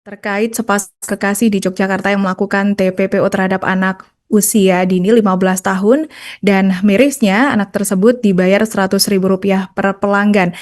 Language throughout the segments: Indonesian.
Terkait sepasang kekasih di Yogyakarta yang melakukan TPPO terhadap anak usia dini 15 tahun dan mirisnya anak tersebut dibayar Rp100.000 per pelanggan,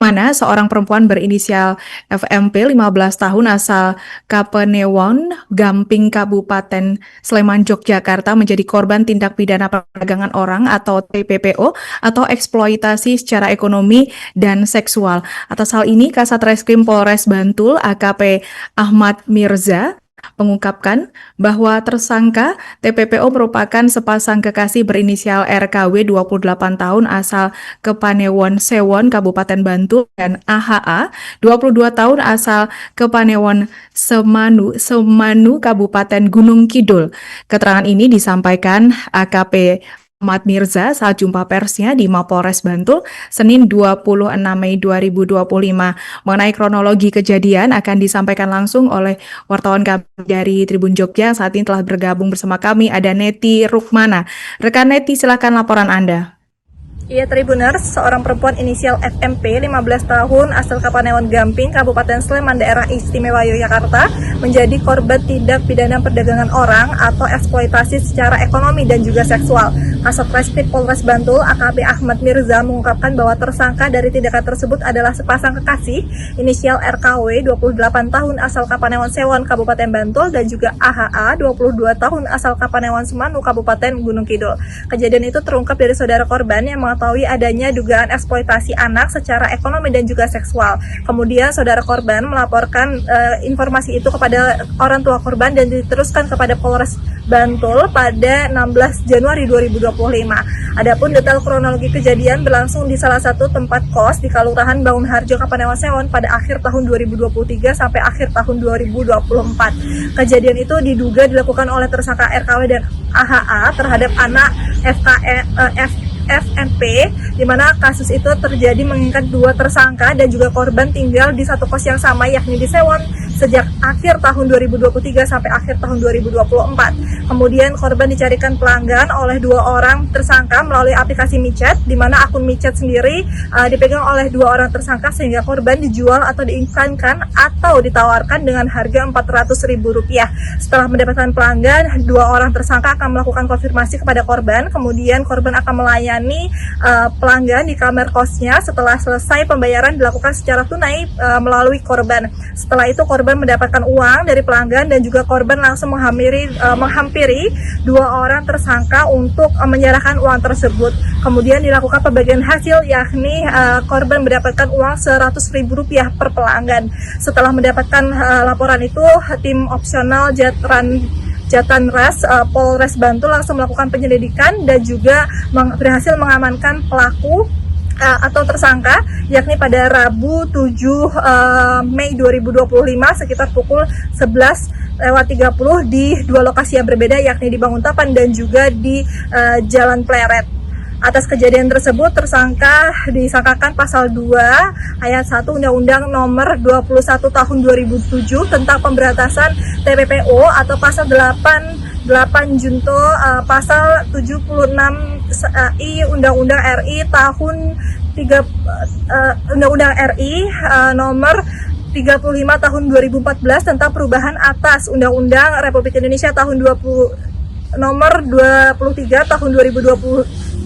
mana seorang perempuan berinisial FMP 15 tahun asal Kapanewon, Gamping, Kabupaten Sleman, Yogyakarta menjadi korban tindak pidana perdagangan orang atau TPPO atau eksploitasi secara ekonomi dan seksual. Atas hal ini, Kasat Reskrim Polres Bantul AKP Ahmad Mirza mengungkapkan bahwa tersangka TPPO merupakan sepasang kekasih berinisial RKW 28 tahun asal Kepanewon Sewon, Kabupaten Bantul dan AHA 22 tahun asal Kepanewon Semanu, Kabupaten Gunung Kidul. Keterangan ini disampaikan AKP Ahmad Mirza saat jumpa persnya di Mapolres Bantul Senin 26 Mei 2025. Mengenai kronologi kejadian akan disampaikan langsung oleh wartawan kami dari Tribun Jogja. Saat ini telah bergabung bersama kami ada Neti Rukmana. Rekan Neti, silakan laporan Anda. Iya, Tribuners, seorang perempuan inisial FMP 15 tahun asal Kapanewon Gamping, Kabupaten Sleman, Daerah Istimewa Yogyakarta menjadi korban tindak pidana perdagangan orang atau eksploitasi secara ekonomi dan juga seksual. Kasat Reskrim Polres Bantul AKP Ahmad Mirza mengungkapkan bahwa tersangka dari tindakan tersebut adalah sepasang kekasih inisial RKW 28 tahun asal Kapanewon Sewon, Kabupaten Bantul dan juga AHA 22 tahun asal Kapanewon Semanu, Kabupaten Gunung Kidul. Kejadian itu terungkap dari saudara korban yang mengetahui adanya dugaan eksploitasi anak secara ekonomi dan juga seksual. Kemudian saudara korban melaporkan informasi itu kepada orang tua korban dan diteruskan kepada Polres Bantul pada 16 Januari 2025. Adapun detail kronologi kejadian berlangsung di salah satu tempat kos di Kelurahan Bangun Harjo, Kapanewon Sewon pada akhir tahun 2023 sampai akhir tahun 2024. Kejadian itu diduga dilakukan oleh tersangka RKW dan AHA terhadap anak FMP, di mana kasus itu terjadi mengingat dua tersangka dan juga korban tinggal di satu kos yang sama, yakni di Sewon sejak akhir tahun 2023 sampai akhir tahun 2024. Kemudian korban dicarikan pelanggan oleh dua orang tersangka melalui aplikasi micet, di mana akun micet sendiri dipegang oleh dua orang tersangka sehingga korban dijual atau diiklankan atau ditawarkan dengan harga Rp400.000. Setelah mendapatkan pelanggan, dua orang tersangka akan melakukan konfirmasi kepada korban, kemudian korban akan melayani pelanggan di kamar kosnya. Setelah selesai pembayaran dilakukan secara tunai melalui korban. Setelah itu korban mendapatkan uang dari pelanggan dan juga korban langsung menghampiri dua orang tersangka untuk menyerahkan uang tersebut. Kemudian dilakukan pembagian hasil, yakni korban mendapatkan uang Rp100.000 per pelanggan. Setelah mendapatkan laporan itu, tim opsional Jatanras Polres Bantul langsung melakukan penyelidikan dan juga berhasil mengamankan pelaku atau tersangka, yakni pada Rabu 7 Mei 2025 sekitar pukul 11:30 di dua lokasi yang berbeda, yakni di Banguntapan dan juga di Jalan Pleret. Atas kejadian tersebut, tersangka disangkakan pasal 2 ayat 1 Undang-Undang Nomor 21 Tahun 2007 tentang pemberantasan TPPO atau pasal 8 Junto pasal 76 I Undang-Undang RI tahun Undang-Undang RI nomor 35 tahun 2014 tentang perubahan atas Undang-Undang Republik Indonesia nomor 23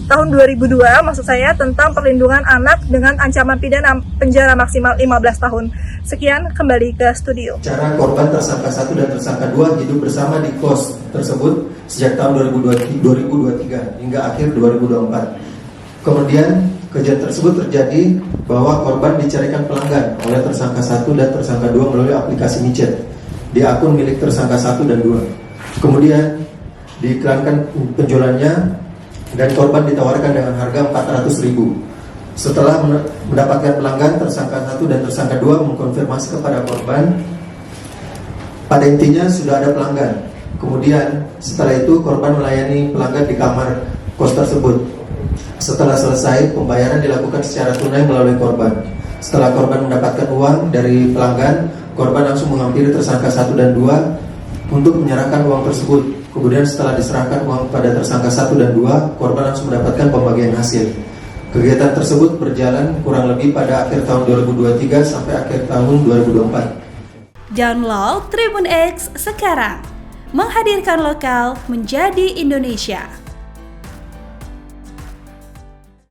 tahun 2002 maksud saya, tentang perlindungan anak dengan ancaman pidana penjara maksimal 15 tahun. Sekian, kembali ke studio. Cara korban tersangka 1 dan tersangka 2 hidup bersama di kos tersebut sejak tahun 2023 hingga akhir 2024. Kemudian kejadian tersebut terjadi bahwa korban dicarikan pelanggan oleh tersangka 1 dan tersangka 2 melalui aplikasi micet di akun milik tersangka 1 dan 2. Kemudian diiklankan penjualannya dan korban ditawarkan dengan harga Rp400.000. Setelah mendapatkan pelanggan, tersangka 1 dan tersangka 2 mengkonfirmasi kepada korban. Pada intinya sudah ada pelanggan. Kemudian setelah itu korban melayani pelanggan di kamar kos tersebut. Setelah selesai, pembayaran dilakukan secara tunai melalui korban. Setelah korban mendapatkan uang dari pelanggan, korban langsung menghampiri tersangka 1 dan 2 untuk menyerahkan uang tersebut. Kemudian setelah diserahkan uang pada tersangka 1 dan 2, korban langsung mendapatkan pembagian hasil. Kegiatan tersebut berjalan kurang lebih pada akhir tahun 2023 sampai akhir tahun 2024. Download Tribun X sekarang. Menghadirkan lokal menjadi Indonesia.